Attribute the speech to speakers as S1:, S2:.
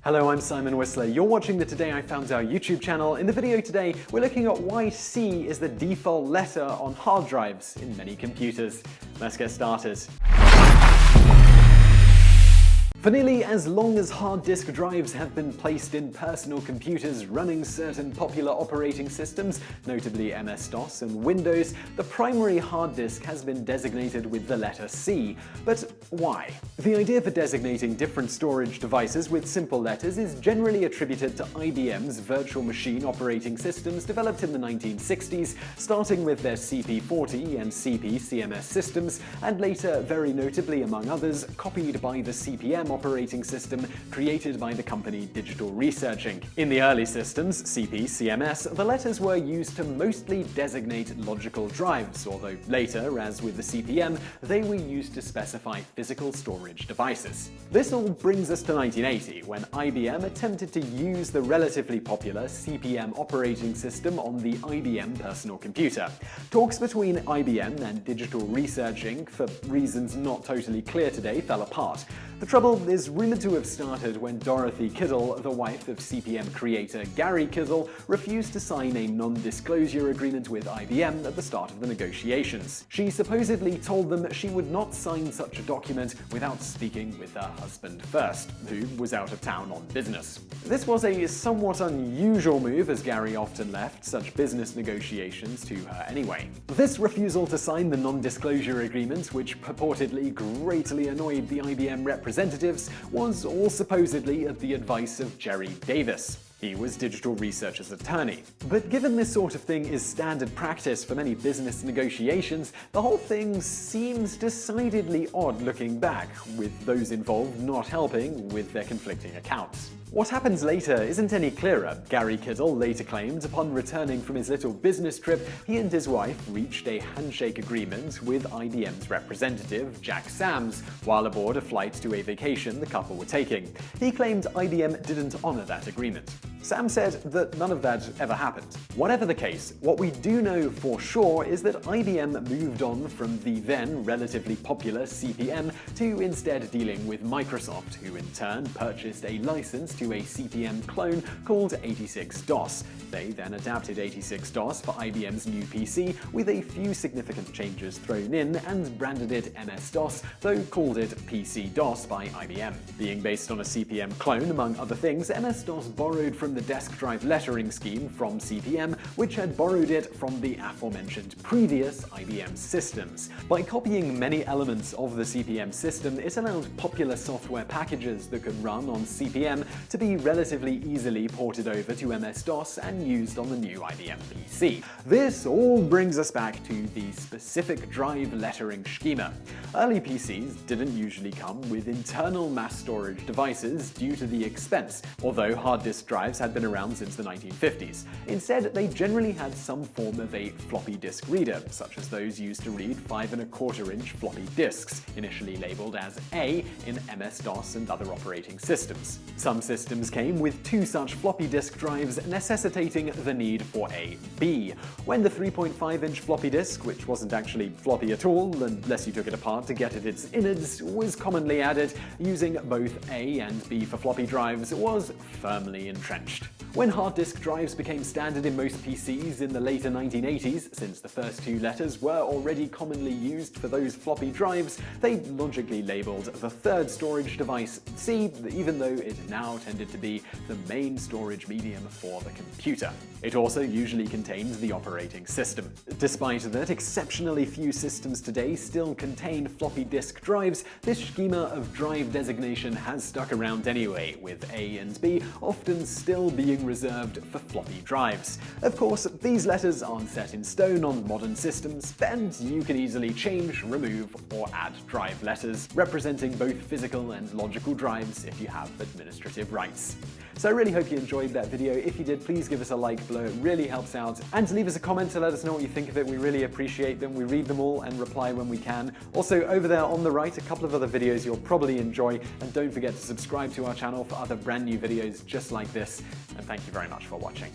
S1: Hello, I'm Simon Whistler. You're watching the Today I Found Out YouTube channel. In the video today, we're looking at why C is the default letter on hard drives in many computers. Let's get started. For nearly as long as hard disk drives have been placed in personal computers running certain popular operating systems, notably MS-DOS and Windows, the primary hard disk has been designated with the letter C. But why? The idea for designating different storage devices with simple letters is generally attributed to IBM's virtual machine operating systems developed in the 1960s, starting with their CP40 and CP/CMS systems, and later, very notably among others, copied by the CP/M operating system created by the company Digital Research Inc. In the early systems, CP/CMS, the letters were used to mostly designate logical drives, although later, as with the CP/M, they were used to specify physical storage devices. This all brings us to 1980, when IBM attempted to use the relatively popular CP/M operating system on the IBM personal computer. Talks between IBM and Digital Research Inc., for reasons not totally clear today, fell apart. The trouble is rumored to have started when Dorothy Kiddle, the wife of CP/M creator Gary Kiddle, refused to sign a non-disclosure agreement with IBM at the start of the negotiations. She supposedly told them she would not sign such a document without speaking with her husband first, who was out of town on business. This was a somewhat unusual move, as Gary often left such business negotiations to her anyway. This refusal to sign the non-disclosure agreement, which purportedly greatly annoyed the IBM representatives, was all supposedly at the advice of Jerry Davis. He was Digital Research's attorney. But given this sort of thing is standard practice for many business negotiations, the whole thing seems decidedly odd looking back, with those involved not helping with their conflicting accounts. What happens later isn't any clearer. Gary Kiddle later claimed upon returning from his little business trip, he and his wife reached a handshake agreement with IBM's representative, Jack Sams, while aboard a flight to a vacation the couple were taking. He claimed IBM didn't honor that agreement. Sam said that none of that ever happened. Whatever the case, what we do know for sure is that IBM moved on from the then relatively popular CP/M to instead dealing with Microsoft, who in turn purchased a license to a CP/M clone called 86DOS. They then adapted 86DOS for IBM's new PC with a few significant changes thrown in and branded it MS-DOS, though called it PC-DOS by IBM. Being based on a CP/M clone, among other things, MS-DOS borrowed from the desk drive lettering scheme from CP/M, which had borrowed it from the aforementioned previous IBM systems. By copying many elements of the CP/M system, it allowed popular software packages that could run on CP/M to be relatively easily ported over to MS-DOS and used on the new IBM PC. This all brings us back to the specific drive lettering schema. Early PCs didn't usually come with internal mass storage devices due to the expense, although hard disk drives had been around since the 1950s. Instead, they generally had some form of a floppy disk reader, such as those used to read 5¼ floppy disks, initially labeled as A in MS-DOS and other operating systems. Some systems came with two such floppy disk drives, necessitating the need for a B. When the 3.5-inch floppy disk, which wasn't actually floppy at all unless you took it apart to get at its innards, was commonly added, using both A and B for floppy drives was firmly entrenched. When hard disk drives became standard in most PCs in the later 1980s, since the first two letters were already commonly used for those floppy drives, they logically labeled the third storage device C, even though it now tended to be the main storage medium for the computer. It also usually contained the operating system. Despite that exceptionally few systems today still contain floppy disk drives, this schema of drive designation has stuck around anyway, with A and B often still being reserved for floppy drives. Of course, these letters aren't set in stone on modern systems, and you can easily change, remove, or add drive letters, representing both physical and logical drives if you have administrative rights. So I really hope you enjoyed that video. If you did, please give us a like below, it really helps out. And leave us a comment to let us know what you think of it, we really appreciate them. We read them all and reply when we can. Also, over there on the right, a couple of other videos you'll probably enjoy, and don't forget to subscribe to our channel for other brand new videos just like this. And thank you very much for watching.